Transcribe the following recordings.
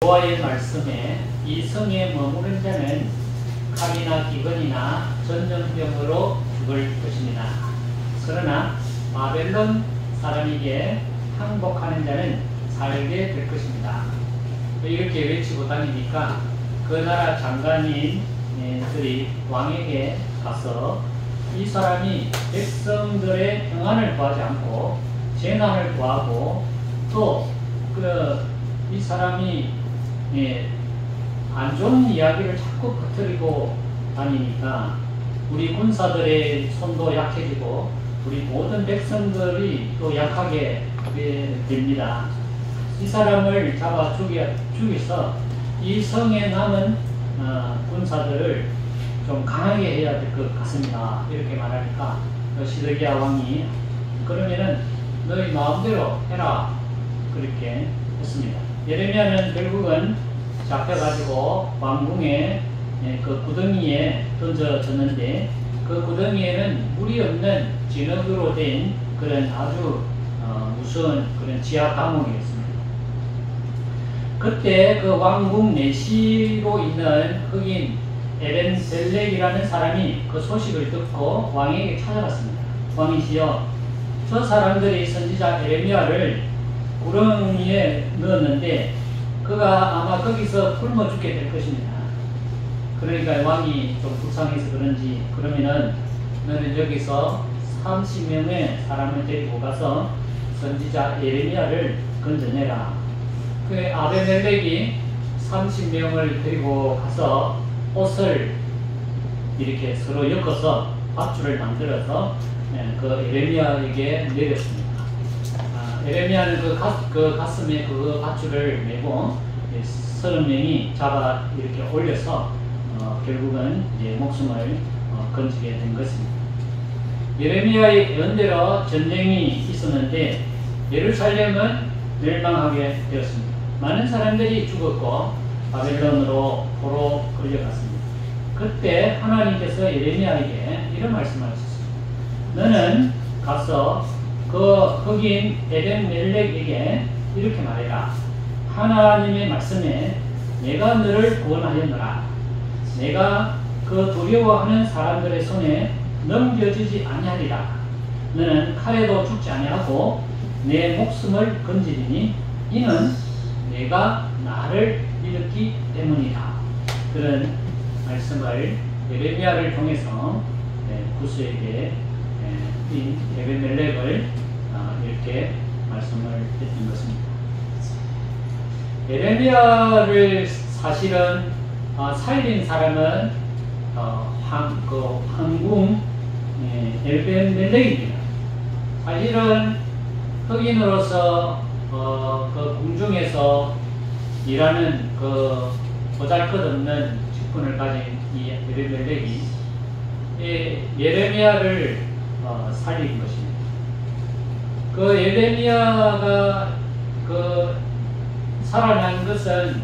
여호와의 말씀에 이 성에 머무는 자는 칼이나 기근이나 전염병으로 죽을 것입니다. 그러나 바벨론 사람에게 항복하는 자는 살게 될 것입니다. 이렇게 외치고 다니니까 그 나라 장관인들이 왕에게 가서 이 사람이 백성들의 평안을 구하지 않고 재난을 구하고 또 이 사람이 안 좋은 이야기를 자꾸 퍼뜨리고 다니니까 우리 군사들의 손도 약해지고 우리 모든 백성들이 또 약하게 됩니다. 이 사람을 잡아 죽여서 이 성에 남은 군사들을 좀 강하게 해야 될 것 같습니다. 이렇게 말하니까 시드기야 왕이 그러면은 너희 마음대로 해라 그렇게 했습니다. 예레미야는 결국은 잡혀가지고 왕궁의 그 구덩이에 던져졌는데 그 구덩이에는 물이 없는 진흙으로 된 그런 아주 무서운 그런 지하 감옥이었습니다. 그때 그 왕궁 내시로 있는 흑인 에벤벨렉이라는 사람이 그 소식을 듣고 왕에게 찾아갔습니다. 왕이시여, 저 사람들이 선지자 에레미야를 구렁이에 넣었는데 그가 아마 거기서 굶어 죽게 될 것입니다. 그러니까 왕이 좀 불쌍해서 그런지 그러면은 너는 여기서 30명의 사람을 데리고 가서 선지자 에레미야를 건져내라. 그 아베멜렉이 30명을 데리고 가서 옷을 이렇게 서로 엮어서 밧줄을 만들어서 그 에레미야에게 내렸습니다. 에레미야는 그 가슴에 그 밧줄을 메고 30명이 잡아 이렇게 올려서 결국은 이제 목숨을 건지게 된 것입니다. 예레미야의 예언대로 전쟁이 있었는데 예루살렘은 멸망하게 되었습니다. 많은 사람들이 죽었고 바벨론으로 포로 끌려갔습니다. 그때 하나님께서 예레미야에게 이런 말씀하셨습니다. 너는 가서 그 흑인 에벤멜렉에게 이렇게 말해라. 하나님의 말씀에 내가 너를 구원하였노라. 내가 그 두려워하는 사람들의 손에 넘겨지지 아니하리라. 너는 칼에도 죽지 아니하고 내 목숨을 건지리니 이는 내가 나를 믿었기 때문이다. 그런 말씀을 예레미야를 통해서 구스에게 이 에벤멜렉을 이렇게 말씀을 했던 것입니다. 예레미야를 사실은 살린 사람은 황궁 에벤멜렉입니다. 사실은 흑인으로서 그 궁중에서 일하는 그 보잘것없는 직분을 가진 이 에벤멜렉이 예레미야를 살린 것입니다. 그 예레미야가 그 살아난 것은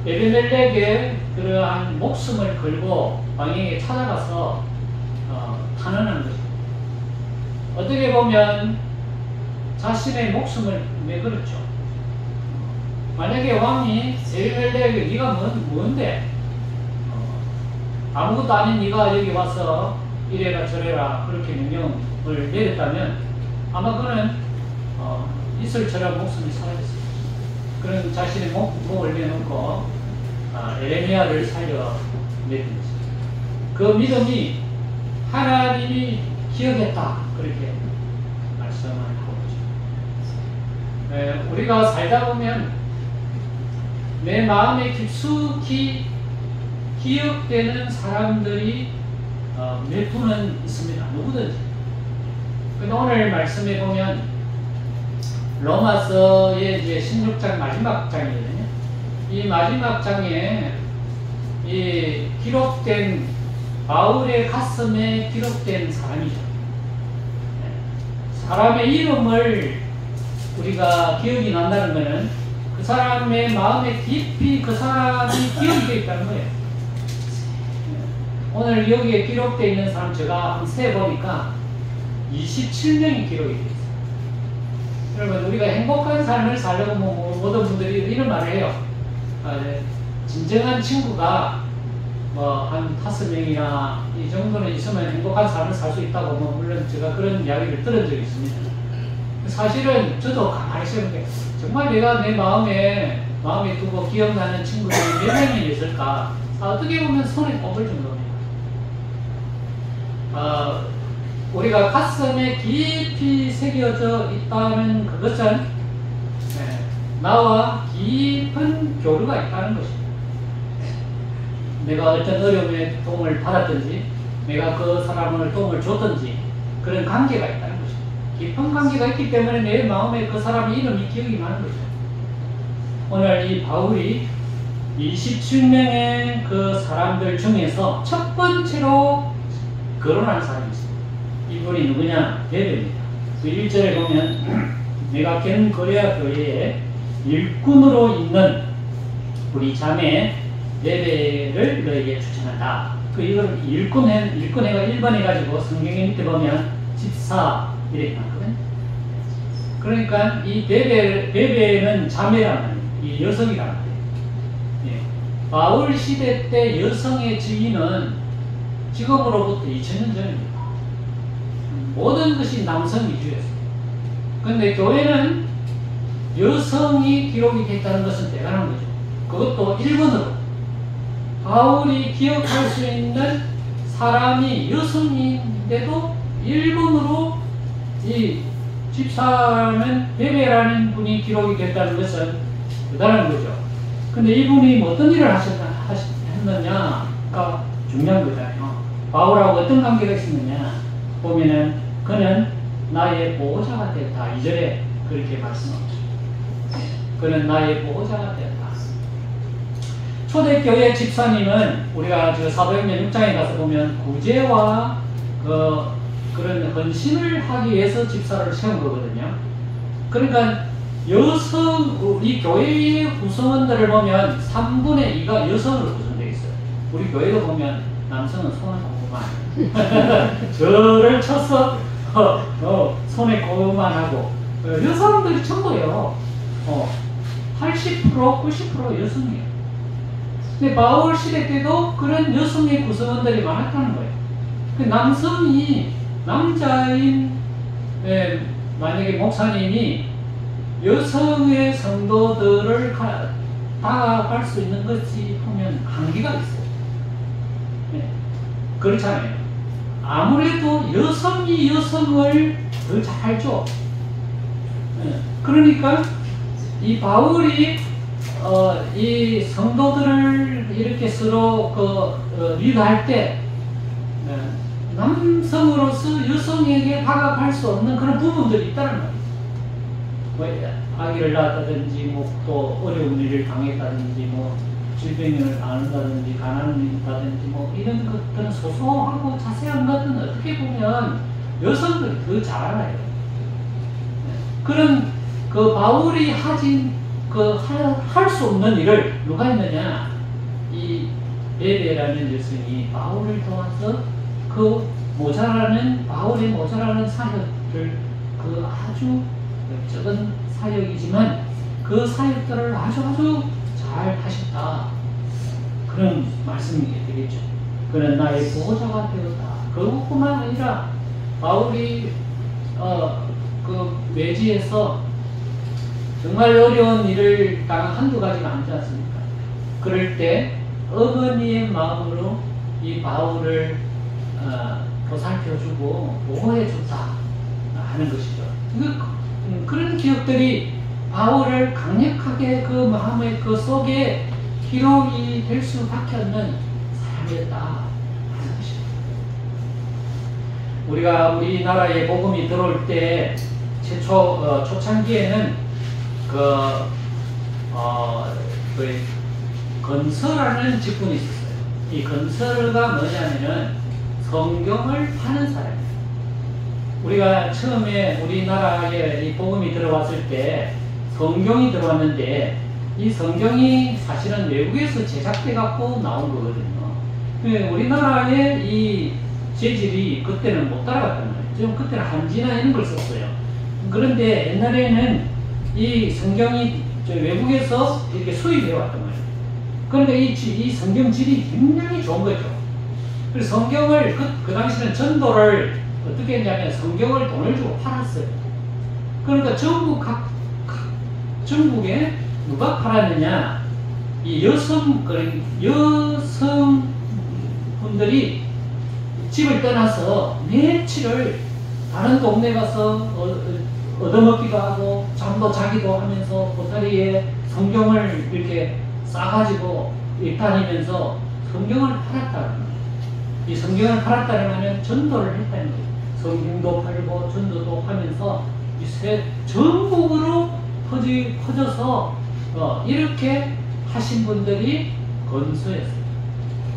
에벤멜렉의 그러한 목숨을 걸고 왕에게 찾아가서 탄원한 것입니다. 어떻게 보면 자신의 목숨을 내걸었죠. 만약에 왕이 에벤멜렉에게 네가 뭔데? 아무것도 아닌 네가 여기 와서 이래라 저래라 그렇게 명령을 내렸다면 아마 그는 이슬처럼 목숨이 사라졌습니다. 그런 자신의 목을 내놓고 에레미야를 살려냈던 것입니다. 그 믿음이 하나님이 기억했다 그렇게 말씀을 하고 있습니다. 우리가 살다 보면 내 마음에 깊숙이 기억되는 사람들이 몇 분은 있습니다. 누구든지. 근데 오늘 말씀에 보면 로마서의 이제 16장 마지막 장이거든요. 이 마지막 장에 이 기록된 바울의 가슴에 기록된 사람이죠. 사람의 이름을 우리가 기억이 난다는 것은 그 사람의 마음에 깊이 그 사람이 기억이 되어 있다는 거예요. 오늘 여기에 기록되어 있는 사람 제가 한번 세보니까 27명이 기록이 되어 있어요. 여러분 우리가 행복한 삶을 살려고 모든 분들이 이런 말을 해요. 진정한 친구가 뭐 한 5명이나 이 정도는 있으면 행복한 삶을 살 수 있다고 뭐 물론 제가 그런 이야기를 들은 적이 있습니다. 사실은 저도 가만히 생각해 정말 내가 내 마음에 두고 기억나는 친구들이 몇 명이 있을까? 어떻게 보면 손에 꼽을 정도입니다. 우리가 가슴에 깊이 새겨져 있다는 그것은 나와 깊은 교류가 있다는 것입니다. 내가 어떤 어려움에 도움을 받았든지 내가 그 사람을 도움을 줬든지 그런 관계가 있다는 것입니다. 깊은 관계가 있기 때문에 내 마음에 그 사람의 이름이 기억이 나는 거죠. 오늘 이 바울이 27명의 그 사람들 중에서 첫 번째로 거론한 사람이 있습니다. 이분이 누구냐? 베베입니다. 그 1절에 보면 내가 겐거레아 교회에 일꾼으로 있는 우리 자매 베베를 너에게 추천한다. 이걸 일꾼해가 1번 해가지고 성경에 밑에 보면 집사 이렇게 나거든요. 그러니까 이 베베는 자매라는 말이에요. 이 여성이라는 말이에요. 예. 바울 시대 때 여성의 지위는 지금으로부터 2000년 전입니다. 모든 것이 남성 위주였어요. 그런데 교회는 여성이 기록이 됐다는 것은 대단한 거죠. 그것도 1번으로. 바울이 기억할 수 있는 사람이 여성인데도 1번으로 이 집사는 베베라는 분이 기록이 됐다는 것은 대단한 거죠. 근데 이분이 어떤 일을 했느냐가 중요한 거잖아요. 바울하고 어떤 관계가 있었느냐 보면은 그는 나의 보호자가 되었다. 2절에 그렇게 말씀합니다. 그는 나의 보호자가 되었다. 초대교회 집사님은 우리가 사도행전 6장에 가서 보면 구제와 그런 헌신을 하기 위해서 집사를 세운 거거든요. 그러니까 우리 교회의 구성원들을 보면 3분의 2가 여성으로 구성되어 있어요. 우리 교회도 보면 남성은 손을 꼽고만 저를 쳐서 손에 꼽고만 하고 여성들이 전부예요. 80% 90% 여성이에요. 근데 바울 시대 때도 그런 여성의 구성원들이 많았다는 거예요. 그 남자인 만약에 목사님이 여성의 성도들을 다가갈 수 있는 것이 보면 한계가 있어요. 네. 그렇잖아요. 아무래도 여성이 여성을 더 잘죠. 네. 그러니까 이 바울이 이 성도들을 이렇게 서로 리드할 때 남성으로서 여성에게 다가갈 수 없는 그런 부분들이 있다는 말이에요. 뭐 아기를 낳았다든지 뭐 또 어려운 일을 당했다든지 뭐 질병을 앓는다든지 가난을 있다든지 뭐 이런 것들은 소소하고 자세한 것은 어떻게 보면 여성들이 더 잘 알아요. 그런 그 바울이 할 수 없는 일을 누가 했느냐? 이 베베라는 여성이 바울을 도와서 바울의 모자라는 사역을 아주 적은 사역이지만 그 사역들을 아주 잘 하셨다. 그런 말씀이 되겠죠. 그는 나의 보호자가 되었다. 그것뿐만 아니라 바울이 그 외지에서 정말 어려운 일을 당한 한두 가지가 아니지 않습니까? 그럴 때 어머니의 마음으로 이 바울을 보살펴주고 보호해줬다 하는 것이죠. 그런 기억들이 바울을 강력하게 그 마음의 그 속에 기록이 될 수밖에 없는 사람이었다 하는 것입니다. 우리가 우리나라에 복음이 들어올 때 초창기에는 건설하는 직분이 있었어요. 이 건설가 뭐냐면은 성경을 파는 사람이에요. 우리가 처음에 우리나라에 이 복음이 들어왔을 때 성경이 들어왔는데 이 성경이 사실은 외국에서 제작돼 갖고 나온 거거든요. 우리나라의 이 재질이 그때는 못 따라갔단 말이에요. 좀 그때는 한지나 이런 걸 썼어요. 그런데 옛날에는 이 성경이 외국에서 이렇게 수입해 왔단 말이에요. 그러니까 이 성경 질이 굉장히 좋은 거죠. 그래서 성경을 그 당시는 전도를 어떻게 했냐면 성경을 돈을 주고 팔았어요. 그러니까 전국에 누가 팔았느냐? 이 여성분들이 집을 떠나서 며칠을 다른 동네 가서 얻어먹기도 하고 잠도 자기도 하면서 보따리에 성경을 이렇게 싸가지고 다니면서 성경을 팔았다는 거예요. 이 성경을 팔았다는 말은 전도를 했다는 거예요. 성경도 팔고 전도도 하면서 전국으로 퍼져서 이렇게 하신 분들이 건서였어요.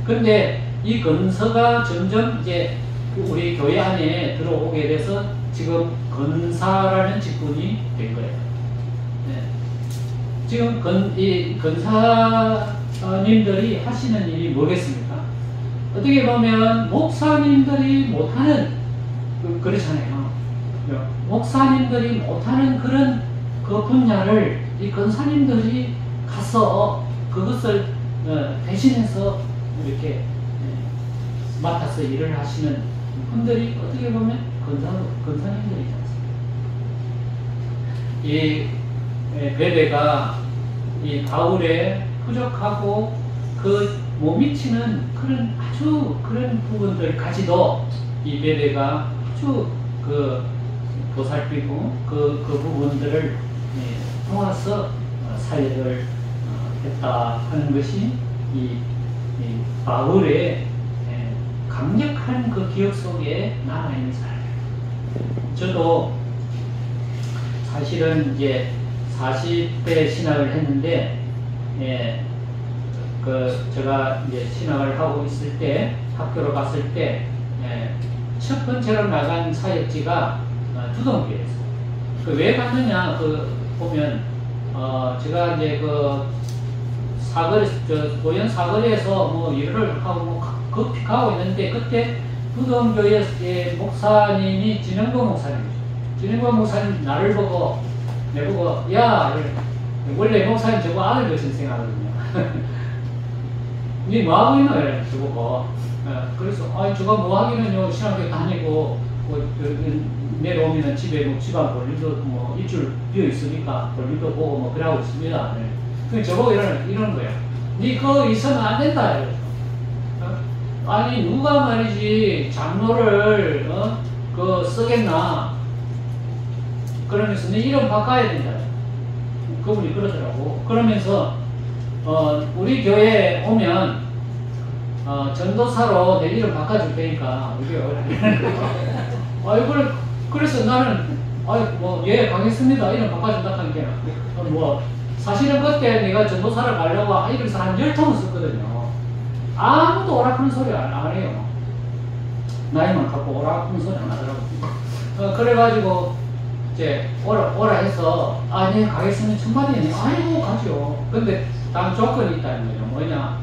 그런데 이 건서가 점점 이제 우리 교회 안에 들어오게 돼서 지금 건사라는 직분이 된 거예요. 네. 지금 이 건사님들이 하시는 일이 뭐겠습니까? 어떻게 보면 목사님들이 못하는 그렇잖아요. 목사님들이 못하는 그런 그 분야를 이 건사님들이 가서 그것을 대신해서 이렇게 맡아서 일을 하시는 분들이 어떻게 보면 건사님들이지 않습니까? 이 베베가 이 바울의 부족하고 못 미치는 그런 아주 그런 부분들까지도 이 베베가 아주 보살피고 그 부분들을 모아서 사역을 했다 하는 것이 이 바울의 강력한 그 기억 속에 남아있는 사람이에요. 저도 사실은 이제 40대 신학을 했는데, 제가 이제 신학을 하고 있을 때, 학교로 갔을 때, 첫 번째로 나간 사역지가 두동교였어요. 왜 갔느냐, 보면, 제가 이제 고현 사거리에서 뭐 일을 하고 급히 가고 있는데, 그때 두동교의 목사님이 진영보 목사님이죠. 진영보 목사님 나를 보고, 내보고, 야, 원래 목사님 저거 아들 것인 생각하거든요. 니 뭐하고 있노? 이래, 저보고. 그래서, 저거 뭐하기는요, 신학교 다니고, 내려오면 집에 뭐 집안 볼일도 뭐 일주일 비어 있으니까 볼일도 보고 뭐 그러고 있습니다. 그 저보고 이러는 거예요. 니 그거 있으면 안 된다. 이러죠. 아니 누가 말이지 장로를 쓰겠나? 그러면서 니 이름 바꿔야 된다. 그분이 그러더라고. 그러면서 우리 교회에 오면 전도사로 내 이름 바꿔줄 테니까 우리 교회 그래서 나는 가겠습니다. 이름 바꿔준다 하니까 사실은 그때 내가 전도사를 가려고 이름서 한 10통을 썼거든요. 아무도 오라크는 소리 안 해요. 나이만 갖고 오라크는 소리 안 하더라고요. 그래가지고 이제 오라 해서 네 가겠습니다. 첫마디에 아이고 가죠. 근데 다음 조건이 있다는 거죠. 뭐냐,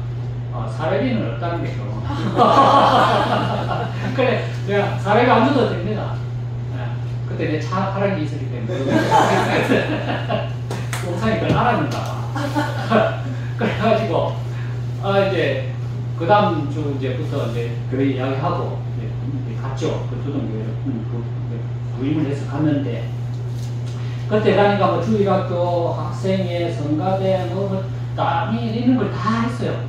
사례비는 없다는 거죠. 그래 내가 사례비 안 줘도 됩니다. 그때 내 차 파란 게 있었기 때문에 목사님 그걸 알았는가. 그래가지고 이제 그 다음 주 이제부터 이제 교회 이야기하고 이제 갔죠. 그 두동교회를 부임을 해서 갔는데, 그때 가니까 뭐 주일학교, 학생회, 성가대 있는 걸 다 했어요.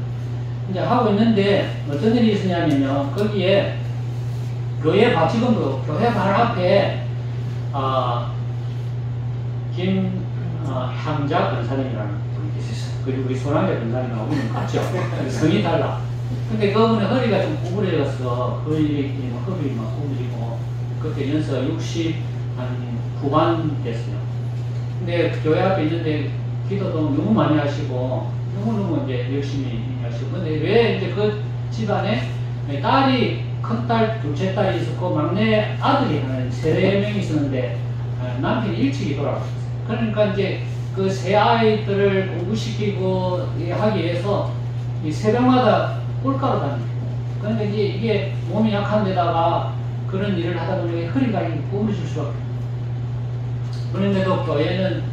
이제 하고 있는데 어떤 일이 있었냐면요, 거기에 지금 교회 바로 앞에 김향자 권사님이라는 분이 계셨어요. 그리고 우리 소랑대 권사님하고 우리는 같죠. 성이 달라. 근데 그분의 허리가 좀 구부러져서 허리 막 구부리고, 그때 연세가 60 한 후반 됐어요. 근데 교회 앞에 있는데 기도도 너무 많이 하시고 너무너무 이제 열심히 하시고, 근데 왜 이제 그 집안에 큰딸, 둘째 딸이 있었고 막내 아들이 한 3명이 있었는데 남편이 일찍이 돌아갔어요. 그러니까 이제 그 세 아이들을 공부시키고 하기 위해서 이 새벽마다 꿀가로 다니고, 그런데 이게 몸이 약한 데다가 그런 일을 하다 보니까 허리가 구부러질 수밖에 없어요. 그런데도 교회는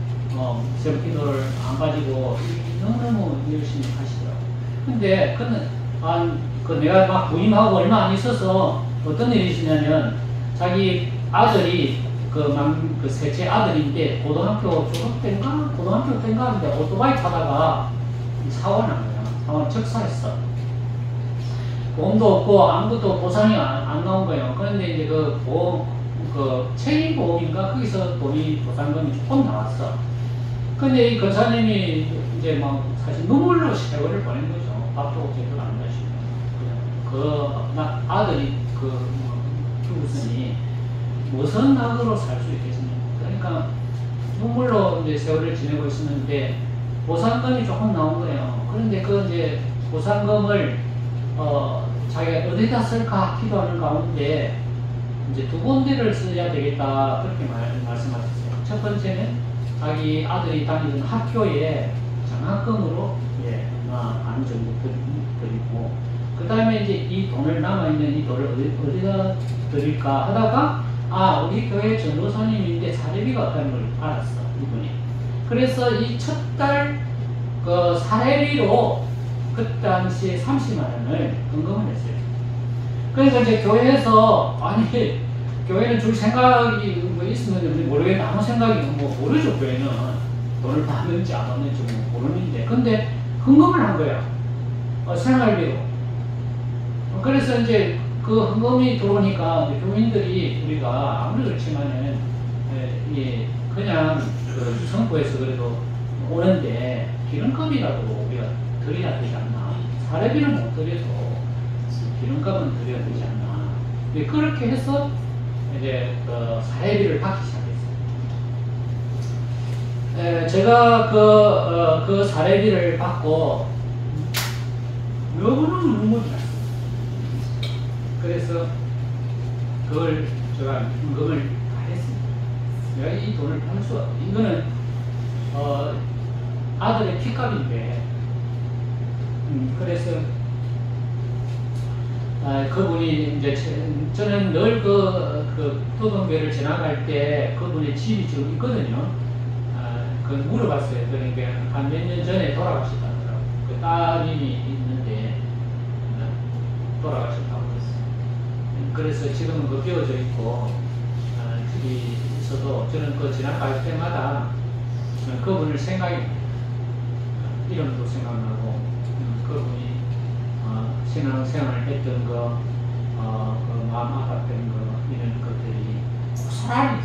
새벽 기도를 안 가지고 너무너무 열심히 하시더라고요. 근데 그 내가 막 부임하고 얼마 안 있어서 어떤 일이 있었냐면 자기 아들이 그 셋째 아들인데 고등학교 졸업 때인가 고등학교 때인가 하는데 오토바이 타다가 사고를 난 거야. 사고를 적사했어. 보험도 없고 아무것도 보상이 안 나온 거예요. 그런데 이제 그 보험 책임 보험인가 거기서 돈이 보상금이 조금 나왔어. 근데 이 권사님이 이제 막 사실 눈물로 세월을 보낸 거죠. 밥도 제대로 안 마시고 아들이 죽었으니 무슨 낙으로 살 수 있겠습니까? 그러니까 눈물로 이제 세월을 지내고 있었는데 보상금이 조금 나온 거예요. 그런데 이제 보상금을 자기가 어디다 쓸까 기도하는 가운데 이제 두 군데를 써야 되겠다 그렇게 말씀하셨어요. 첫 번째는 자기 아들이 다니던 학교에 장학금으로 안 정도 드리고, 그 다음에 이제 이 돈을 남아있는 이 돈을 어디다 드릴까 하다가 우리 교회 전도사님인데 사례비가 없다는 걸 알았어 이분이. 그래서 이 첫 달 사례비로 그 당시에 30만 원을 헌금을 했어요. 그러니까 이제 교회에서 교회는 줄 생각이 뭐 있으면 모르겠는데 아무 생각이 모르죠. 교회는 돈을 받는지 안 받는지 모르는데 근데 헌금을 한 거야. 생활비로. 그래서 이제 그 헌금이 들어오니까 교인들이 우리가 아무리 그렇지만은 그냥 그 성부에서 그래도 오는데 기름값이라도 우리가 드려야 되지 않나. 사례비는 못 드려도 기름값은 드려야 되지 않나. 그렇게 해서 이제 사례비를 받기 시작했어요. 제가 그 사례비를 받고 너무너무 눈물이 났어요. 그래서 그걸 제가 헌금을 다 했습니다. 내가 이 돈을 받을 수 없어. 이거는 아들의 피값인데 그래서 그분이 이제 저는 늘 그 도동교를 지나갈 때 그분의 집이 지금 있거든요. 그걸 물어봤어요. 그러니까 한 몇 년 전에 돌아가셨다더라고요. 그 따님이 있는데 돌아가셨다고 했어요. 그래서 지금은 그 비어져 있고 집이 있어도 저는 그 지나갈 때마다 그분을 생각이 나요. 이름도 생각나고 그분이 신앙생활을 했던 거, 그 마음 아팠던 거 이런 것들이 고스란히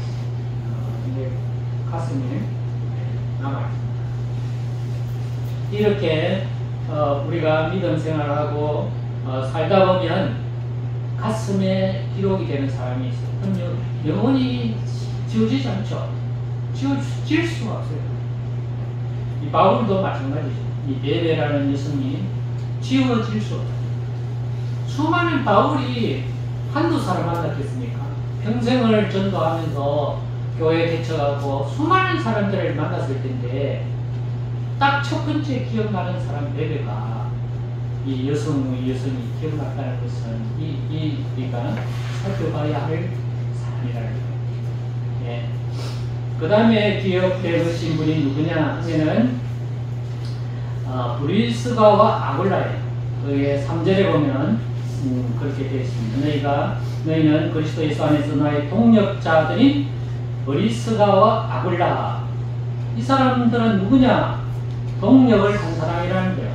이제 가슴에 남아있습니다. 이렇게 우리가 믿음 생활하고 살다 보면 가슴에 기록이 되는 사람이 있어요. 그럼 영원히 지워지지 않죠. 지울 수가 없어요. 이 바울도 마찬가지죠. 이 베레라는 여성이 지워질 수 없어요. 수많은 바울이 한두 사람 만났겠습니까? 평생을 전도하면서 교회 개척하고 수많은 사람들을 만났을 텐데 딱 첫 번째 기억나는 사람 베레가 이 여성이 기억났다는 것은 우리가 살펴봐야 할 사람이라는 거예요. 그 다음에 기억되신 분이 누구냐 하면은 브리스가와 아굴라예요. 그의 3절에 보면 그렇게 되어 있습니다. 너희는 그리스도 예수 안에서 나의 동력자들인 브리스가와 아굴라. 이 사람들은 누구냐? 동력을 한 사람이라는 거예요.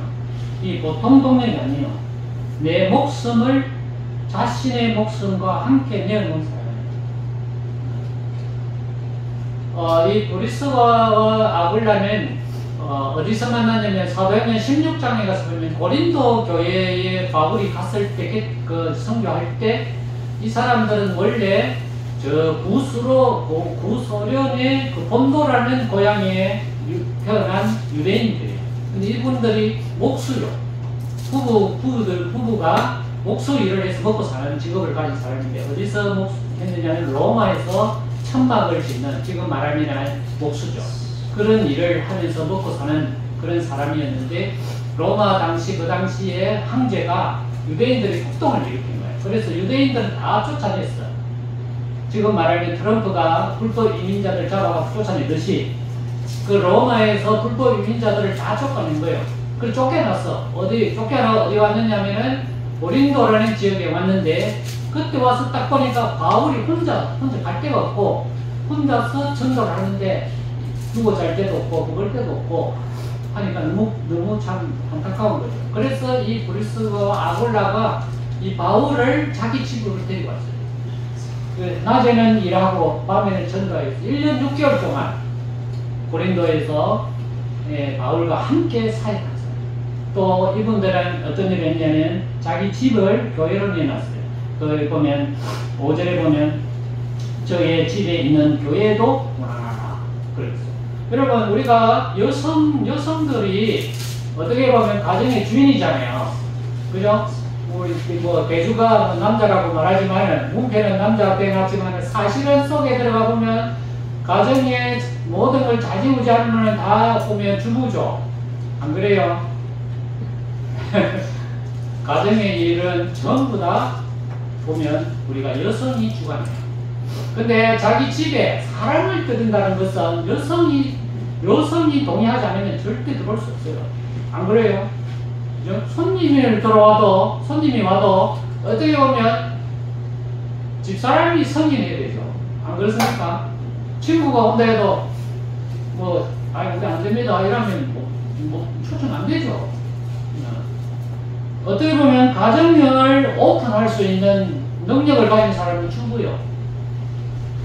이 보통 동력이 아니에요. 내 목숨을 자신의 목숨과 함께 내어놓은 사람이에요. 이 브리스가와 아굴라는 어디서 만났냐면 사도행전 16장에 가서 보면 고린도 교회에 바울이 갔을 때 그 선교할 때 이 사람들은 원래 저 구소련의 그 본도라는 고향에 태어난 유대인들이에요. 근데 이분들이 목수요. 부부가 목수 일을 해서 먹고 사는 직업을 가진 사람인데 어디서 했느냐면 로마에서 천막을 짓는 지금 말하면 목수죠. 그런 일을 하면서 먹고 사는 그런 사람이었는데 로마 당시 그 당시에 황제가 유대인들의 폭동을 일으킨 거예요. 그래서 유대인들은 다 쫓아냈어. 지금 말하면 트럼프가 불법 이민자들 잡아가 쫓아내듯이 그 로마에서 불법 이민자들을 다 쫓아낸 거예요. 그걸 쫓겨났어. 어디 왔느냐면은 고린도라는 지역에 왔는데, 그때 와서 딱 보니까 바울이 혼자 갈 데가 없고, 혼자서 전도를 하는데, 누워 잘 데도 없고, 먹을 데도 없고, 하니까 너무 참 안타까운 거죠. 그래서 이 브리스가와 아굴라가 이 바울을 자기 집으로 데리고 왔어요. 낮에는 일하고, 밤에는 전도했어요. 1년 6개월 동안 고린도에서 바울과 함께 사역했어요. 또 이분들은 어떤 일을 했냐면 자기 집을 교회로 내놨어요. 또 여기 보면 5절에 보면 저의 집에 있는 교회도 문안하라 그랬어요. 여러분, 우리가 여성들이 어떻게 보면 가정의 주인이잖아요. 그죠? 뭐 대주가 남자라고 말하지만 문패는 남자한테 놨지만 사실은 속에 들어가 보면 가정의 모든 걸 좌지우지하는 거는 다 보면 주부죠. 안 그래요? 가정의 일은 전부 다 보면 우리가 여성이 주관해요. 근데 자기 집에 사람을 들인다는 것은 여성이 동의하지 않으면 절대 들어올 수 없어요. 안 그래요? 손님이 와도 어떻게 보면 집사람이 승인해야 되죠. 안 그렇습니까? 친구가 온다 해도 우리 안 됩니다 이러면 초청 안 되죠. 어떻게 보면 가정을 오픈할 수 있는 능력을 가진 사람은 주고요.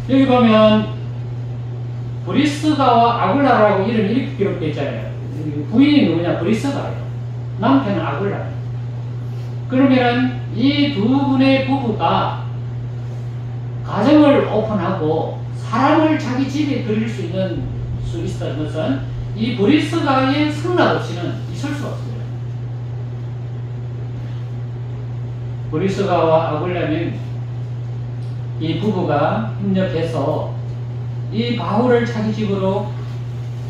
여기 보면 브리스가와 아굴라라고 이름이 이렇게 기록되어 있잖아요. 부인이 누구냐? 브리스가예요. 남편은 아굴라예요. 그러면 이 두 분의 부부가 가정을 오픈하고 사람을 자기 집에 들일 수 있었던 것은 이 브리스가의 승낙 없이는 있을 수 없어요. 브리스가와 아굴라는 이 부부가 협력해서 이 바울을 자기 집으로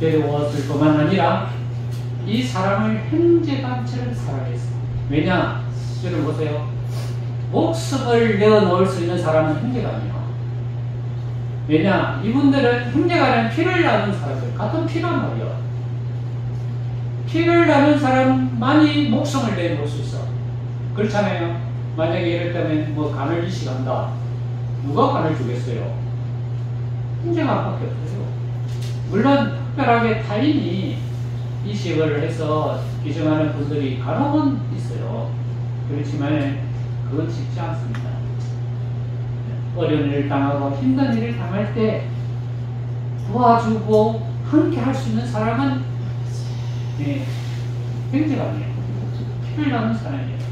데려왔을 뿐만 아니라 이 사람을 형제간처럼 사랑했어. 왜냐? 여러분 보세요. 목숨을 내어놓을 수 있는 사람은 형제간이에요. 왜냐? 이분들은 형제간은 피를 나눈 사람들, 같은 피란 말이에요. 피를 나눈 사람만이 목숨을 내놓을 수 있어. 그렇잖아요. 만약에 이랬다면 간을 이식한다. 누가 간을 주겠어요? 형제간밖에 없어요. 물론 특별하게 타인이 이식을 해서 기증하는 분들이 간혹은 있어요. 그렇지만 그건 쉽지 않습니다. 어려운 일을 당하고 힘든 일을 당할 때 도와주고 함께 할 수 있는 사람은 형제간이에요. 피를 나눈 사람이에요.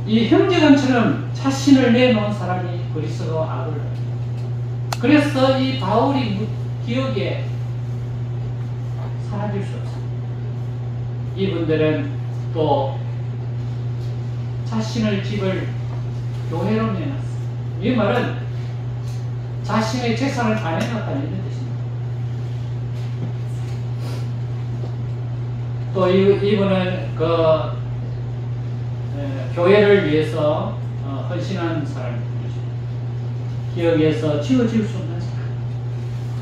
이 형제간처럼 자신을 내놓은 사람이 브리스가와 아굴라예요. 그래서 이 바울이 기억에 사라질 수 없어요. 이분들은 또 자신의 집을 교회로 내놨어요. 이 말은 자신의 재산을 다 내놨다는 이런 뜻입니다. 또 이분은 교회를 위해서 헌신한 사람입니다. 기억에서 지워질 수 없는 사람.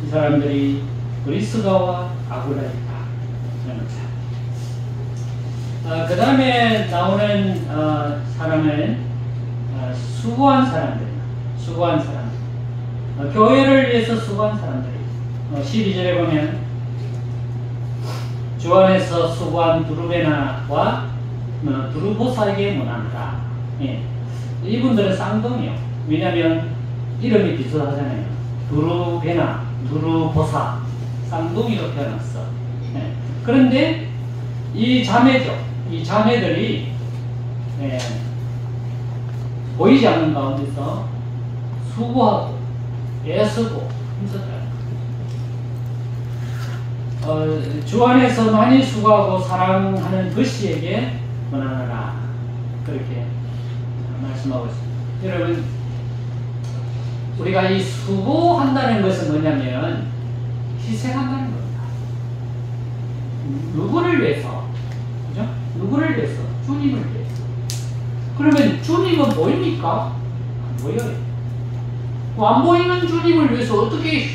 이 사람들이 브리스가와 아굴라이다. 그 다음에 나오는 사람은 수고한 사람들입니다. 수고한 사람. 교회를 위해서 수고한 사람들이 12절에 보면 주 안에서 수고한 두루베나와 두루보사에게 문안하라. 이분들은 쌍둥이요. 왜냐하면 이름이 비슷하잖아요. 두루베나, 두루보사, 쌍둥이로 태어났어. 그런데 이 자매죠. 이 자매들이 보이지 않는 가운데서 수고하고 애쓰고 힘썼다. 주 안에서 많이 수고하고 사랑하는 그씨에게 권하노라. 그렇게 말씀하고 있습니다. 여러분, 우리가 이 수고한다는 것은 뭐냐면 희생한다는 겁니다. 누구를 위해서? 그죠? 누구를 위해서? 주님을 위해서. 그러면 주님은 보입니까? 안 보여요. 안 보이는 주님을 위해서 어떻게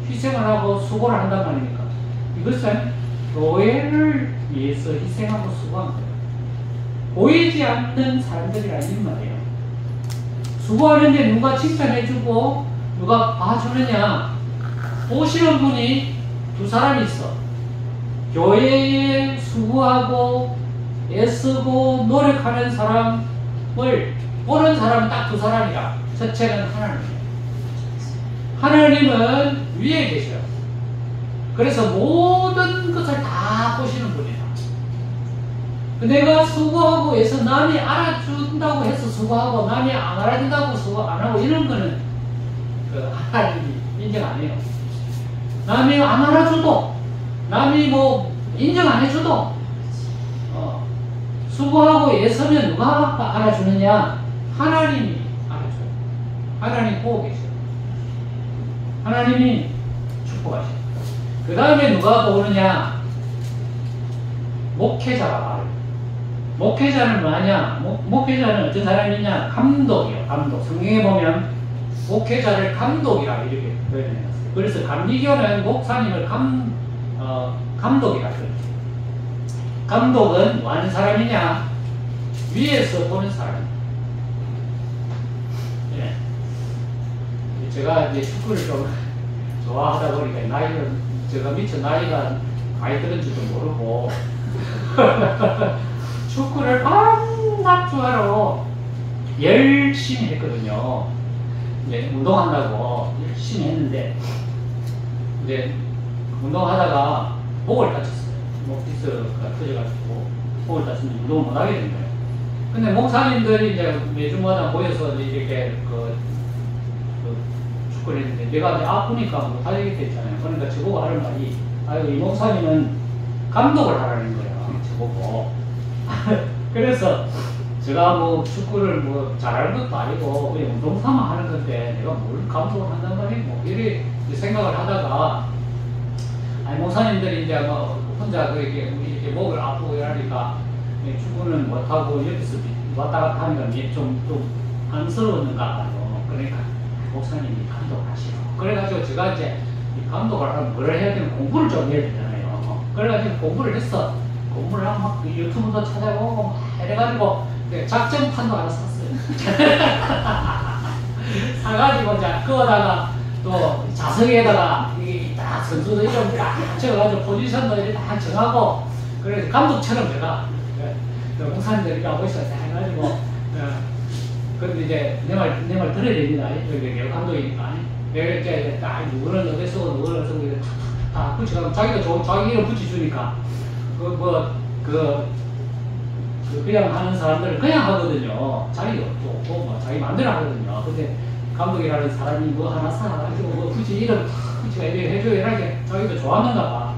희생을 하고 수고를 한단 말입니까? 이것은 교회를 위해서 희생하고 수고한 거예요. 보이지 않는 사람들이라는 말이에요. 수고하는데 누가 칭찬해주고 누가 봐주느냐? 보시는 분이 두 사람이 있어. 교회에 수고하고 애쓰고 노력하는 사람을 보는 사람은 딱 두 사람이라. 첫째는 하나님이에요. 하나님은 위에 계셔요. 그래서 모든 것을 다 보시는 분이다. 내가 수고하고 해서 남이 알아준다고 해서 수고하고 남이 안 알아준다고 수고 안 하고 이런 거는 하나님이 인정 안 해요. 남이 안 알아줘도 남이 뭐 인정 안 해줘도 수고하고 애쓰면 누가 알아주느냐? 하나님이 알아줘요. 하나님 보고 계셔요. 하나님이 축복하셔요. 그 다음에 누가 보느냐? 목회자가 봐요. 목회자는 뭐냐? 목회자는 어떤 사람이냐? 감독이요. 감독. 성경에 보면 목회자를 감독이라 이렇게 표현해놨어요. 그래서 감리교는 목사님을 감독이라 그러죠. 감독은 뭐 하는 사람이냐? 위에서 보는 사람입니다. 예. 제가 이제 축구를 좀 좋아하다 보니까 나이는 제가 미처 나이가 많이 들은지도 모르고 축구를 밤낮 좋아하러 열심히 했거든요. 이제 운동한다고 열심히 했는데 이제 운동하다가 목을 다쳤어요. 목 디스크가 터져가지고 목을 다치면 운동을 못하게 된 거예요. 근데 목사님들이 이제 매주마다 모여서 이렇게 축구를 했는데 내가 이제 아프니까 못하게 됐잖아요. 그러니까 저보고 하는 말이 아유 이 목사님은 감독을 하라는 거예요. 저보고. 그래서 제가 뭐 축구를 뭐 잘하는 것도 아니고 그냥 운동 삼아 하는 건데 내가 뭘 감독을 한단 말이에요. 뭐 이렇게 생각을 하다가 아니 목사님들이 이제 뭐 혼자 그렇게 이렇게 목을 아프고 이러니까 축구는 못하고 여기서 왔다 갔다 하니까 좀 안쓰러웠는가 봐요. 그러니까 목사님이 감독하시고 그래가지고 제가 이제 감독을 하면 뭘 해야 되면 공부를 좀 해야 되잖아요. 그래가지고 공부를 했어. 공부를 하고 막 유튜브도 찾아보고 막 이래가지고 작전판도 하나 샀어요. 사가지고 이제 그거다가 또 자석에다가 딱 선수들 이름 딱 적어가지고 포지션도 이렇게 딱 정하고 그래서 감독처럼 제가 목사님들이 가고 있어요. 해가지고 그런데 이제 내 말 들어야 됩니다. 여기 감독이니까 내가 이제 딱 누구는 어디 쓰고 누구는 쓰고 이렇게 다 붙여가지고 자기가 자기 이름 붙여주니까 그냥 하는 사람들은 그냥 하거든요. 자기도 없고 뭐 자기 마음대로 하거든요. 근데 감독이라는 사람이 뭐 하나 사가지고 뭐 굳이 이름 굳이 이렇게 해줘야 이렇게 자기도 좋아하는가 봐.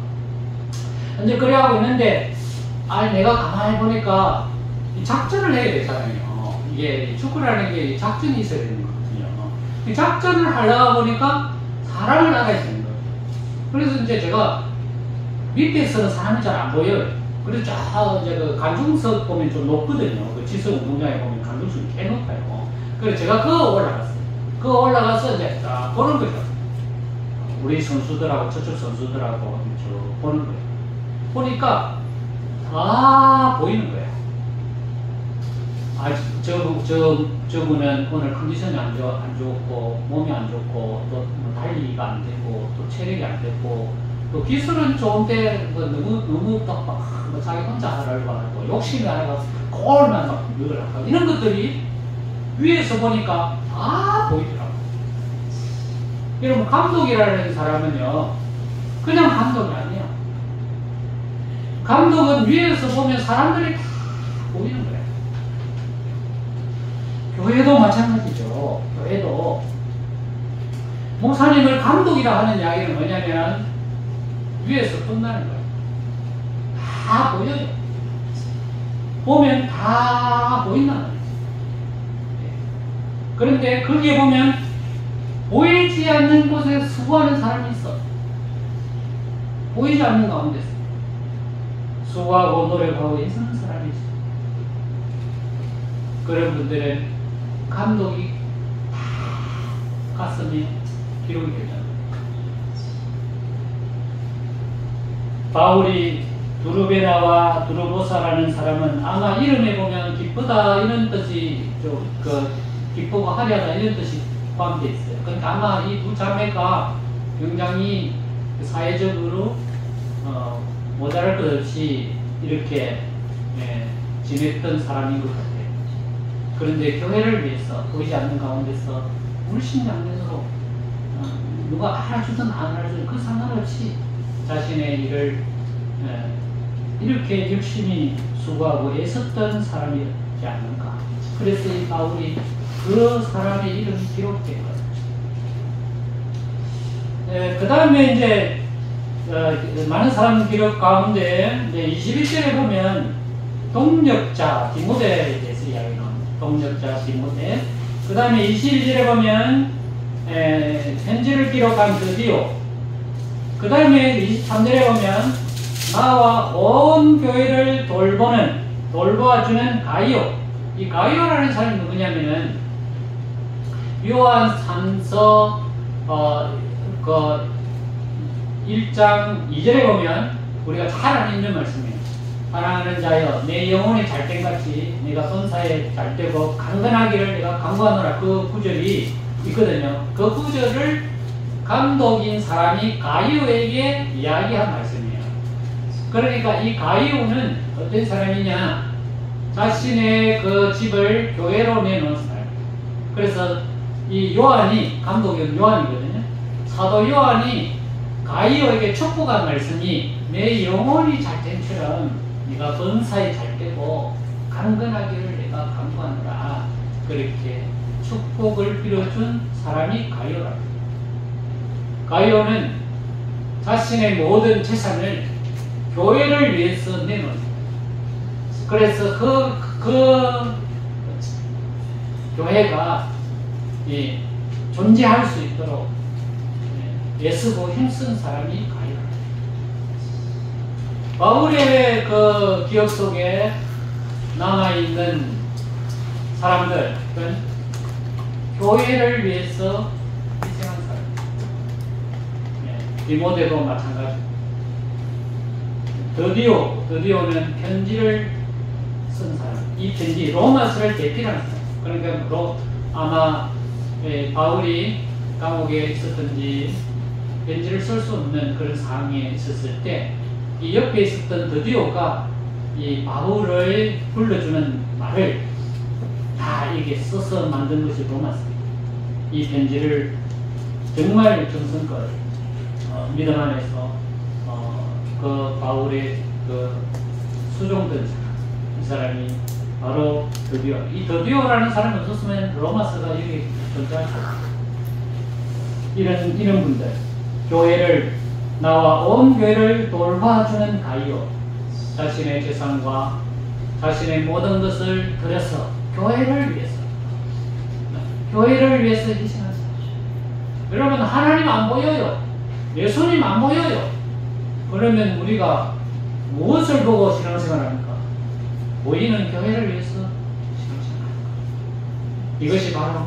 이제 그래 하고 있는데 아니 내가 가만히 보니까 작전을 해야 되잖아요. 이게 축구라는 게 작전이 있어야 되는 거거든요. 이 작전을 하려다 보니까 사람을 알아야 되는 거예요. 그래서 이제 제가 밑에서는 사람이 잘 안 보여요. 그래서 저 이제 그 관중석 보면 좀 높거든요. 그 지성 운동장에 보면 관중석이 꽤 높아요. 그래서 제가 그거 올라갔어요. 그거 올라가서 이제 딱 보는 거죠. 우리 선수들하고 저쪽 선수들하고 저 보는 거예요. 보니까 다 보이는 거예요. 아, 저분은 오늘 컨디션이 안 좋고 몸이 안 좋고 또 달리기가 안 되고 또 체력이 안 되고 또 기술은 좋은데 뭐 너무 뭐 자기 혼자 하려고 하고 욕심이 하나가 골만 막 늘어나고 이런 것들이 위에서 보니까 다 보이더라고요. 여러분 감독이라는 사람은요 그냥 감독이 아니에요. 감독은 위에서 보면 사람들이 다 보이는 거예요. 교회도 마찬가지죠. 교회도 목사님을 감독이라 하는 이야기는 뭐냐면 위에서 끝나는 거예요. 다 보여요. 보면 다 보인다는 거예요. 그런데 거기에 보면 보이지 않는 곳에 수고하는 사람이 있어. 보이지 않는 가운데서 수고하고 노력하고 애쓰는 사람이 있어. 그런 분들은 감독이 다 가슴에 기록이 되잖아요. 바울이 두루베나와 두루보사라는 사람은 아마 이름에 보면 기쁘다 이런 뜻이 기쁘고 화려하다 이런 뜻이 포함되어 있어요. 그러니까 아마 이 두 자매가 굉장히 사회적으로 모자랄 것 없이 이렇게 지냈던 사람인 것 같아요. 그런데 교회를 위해서 보이지 않는 가운데서 물심양면으로 누가 알아주든 안 알아주든 그 상관없이 자신의 일을 이렇게 열심히 수고하고 애썼던 사람이지 않는가. 그래서 이 바울이 그 사람의 이름이 기록된 거예요. 그 다음에 이제 많은 사람 기록 가운데 21절에 보면 동력자 디모데에 대해서 이야기 나옵니다. 동력자 디모데. 그 다음에 22절에 보면 편지를 기록한 드디오. 그 다음에 23절에 보면 나와 온 교회를 돌보아주는 가이오. 이 가이오라는 사람이 누구냐면은 요한 3서 1장 2절에 보면 우리가 잘 아는 말씀이에요. 사랑하는 자여 내 영혼이 잘된 같이 내가 선사에 잘되고 강건하기를 내가 강구하노라. 그 구절이 있거든요. 그 구절을 감독인 사람이 가이오에게 이야기한 말씀이에요. 그러니까 이 가이오는 어떤 사람이냐, 자신의 그 집을 교회로 내놓은 사람. 그래서 이 요한이, 감독인 요한이거든요. 사도 요한이 가이오에게 축복한 말씀이 내 영혼이 잘된처럼 네가 번사에 잘되고 강건하기를 내가 간구하노라. 그렇게 축복을 빌어준 사람이 가이오랍니다. 가이오는 자신의 모든 재산을 교회를 위해서 내놓은. 그래서 그 교회가 존재할 수 있도록 애쓰고 힘쓴 사람이 가이오랍니다. 바울의 그 기억 속에 남아있는 사람들은 교회를 위해서 희생한 사람. 디모데도 마찬가지. 드디오는 편지를 쓴 사람. 이 편지, 로마서를 대필한 사람. 그러니까 아마 바울이 감옥에 있었던지 편지를 쓸 수 없는 그런 상황에 있었을 때 이 옆에 있었던 드디오가 이 바울을 불러주는 말을 다 이게 써서 만든 것이 로마서입니다. 이 편지를 정말 정성껏 믿음 안에서 그 바울의 그 수종된 사람, 이 사람이 바로 드디오. 이 드디오라는 사람이 없었으면 로마서가 여기 존재할 수 없어요. 이런 분들, 나와 온 교회를 돌봐주는 가이오, 자신의 재산과 자신의 모든 것을 들여서 교회를 위해서 희생한 사람. 여러분, 하나님 안 보여요. 예수님 안 보여요. 그러면 우리가 무엇을 보고 신앙생활합니까? 보이는 교회를 위해서 신앙생활합니다. 이것이 바로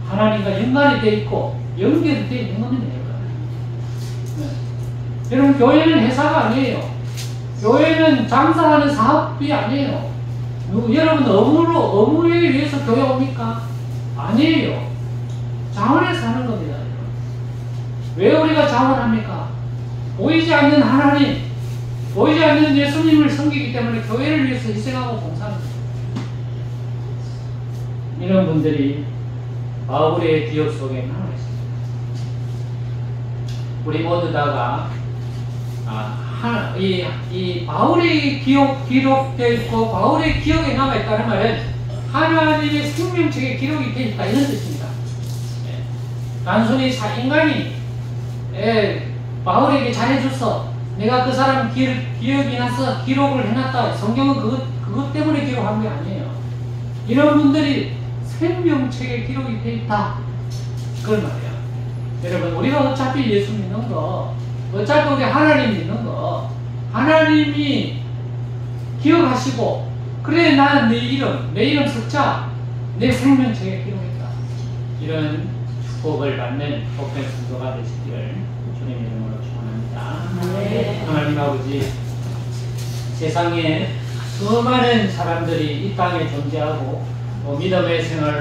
하나님과 연관이 되어 있고 연결이 되어 있는 겁니다. 여러분, 교회는 회사가 아니에요. 교회는 장사하는 사업이 아니에요. 여러분, 어무에 위해서 교회 옵니까? 아니에요. 자원해서 하는 겁니다. 왜 우리가 자원합니까? 보이지 않는 하나님, 보이지 않는 예수님을 섬기기 때문에 교회를 위해서 희생하고 봉사합니다. 이런 분들이 바울의 기억 속에 남아있습니다. 우리 모두 다가 이 바울의 기록되어 있고 바울의 기억에 남아있다는 말은 하나님의 생명책에 기록이 되어 있다, 이런 뜻입니다. 단순히 인간이 바울에게 잘해줘서 내가 그 사람 기억이 나서 기록을 해놨다. 성경은 그것 때문에 기록한 게 아니에요. 이런 분들이 생명책에 기록이 되어 있다, 그런 말이야. 여러분, 우리가 어차피 예수 믿는 거, 어차피 우리 하나님 믿는 거, 하나님이 기억하시고, 그래, 나는 내 이름 숫자, 내 생명책에 기록했다. 이런 축복을 받는 복된 성도가 되시기를 주님의 이름으로 축원합니다. 하나님 아버지, 세상에 수많은 사람들이 이 땅에 존재하고 믿음의 생활을